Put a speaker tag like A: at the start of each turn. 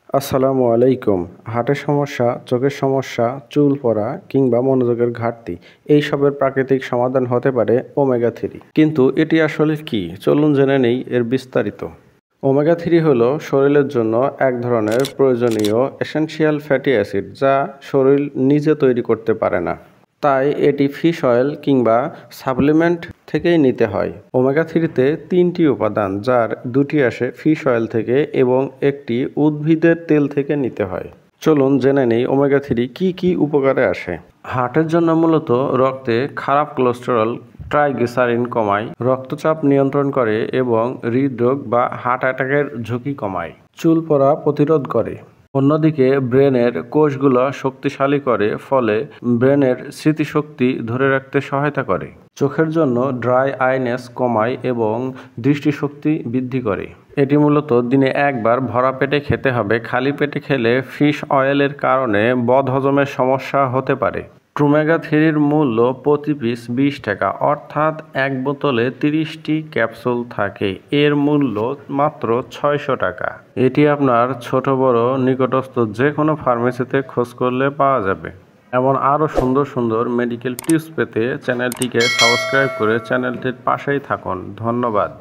A: আসসালামু আলাইকুম। হার্টের সমস্যা, চোখের সমস্যা, চুল পড়া কিংবা মনোযোগের ঘাটতি এইসবের প্রাকৃতিক সমাধান হতে পারে ওমেগা 3। কিন্তু এটি আসলে কি? চলুন জেনে নেই এর বিস্তারিত। ওমেগা 3 হলো শরীরের জন্য এক ধরনের প্রয়োজনীয় এসেনশিয়াল ফ্যাটি অ্যাসিড যা শরীর নিজে তৈরি করতে পারে না। তাই এটি ফিশ অয়েল কিংবা সাপ্লিমেন্ট থেকেই নিতে হয়। ওমেগা 3-তে 3টি উপাদান, যার 2টি আসে ফিশ অয়েল থেকে এবং একটি উদ্ভিদের তেল থেকে নিতে হয়। চলুন জেনে নেই ওমেগা 3 কি কি উপকারে আসে। হার্টের জন্য মূলত রক্তে খারাপ কোলেস্টেরল ট্রাইগ্লিসারিন কমায়, রক্তচাপ নিয়ন্ত্রণ করে এবং হৃদরোগ বা হার্ট অ্যাটাকের ঝুঁকি কমায়। চুল পড়া প্রতিরোধ করে। অন্যদিকে ব্রেনের কোষগুলো শক্তিশালী করে, ফলে ব্রেনের স্মৃতিশক্তি ধরে রাখতে সহায়তা করে। চোখের জন্য ড্রাই আইনেস কমায় এবং দৃষ্টিশক্তি বৃদ্ধি করে। এটি মূলত দিনে একবার ভরা পেটে খেতে হবে। খালি পেটে খেলে ফিশ অয়েলের কারণে বদহজমের সমস্যা হতে পারে। ওমেগা 3-র মূল্য প্রতি পিস 20 টাকা, অর্থাৎ এক বোতলে 30টি ক্যাপসুল থাকে। এর মূল্য মাত্র 600 টাকা। এটি আপনার ছোট বড় নিকটস্থ যে কোনো ফার্মেসিতে খোঁজ করলে পাওয়া যাবে। এমন আরও সুন্দর সুন্দর মেডিকেল টিপস পেতে চ্যানেলটিকে সাবস্ক্রাইব করে চ্যানেলটির পাশেই থাকুন। ধন্যবাদ।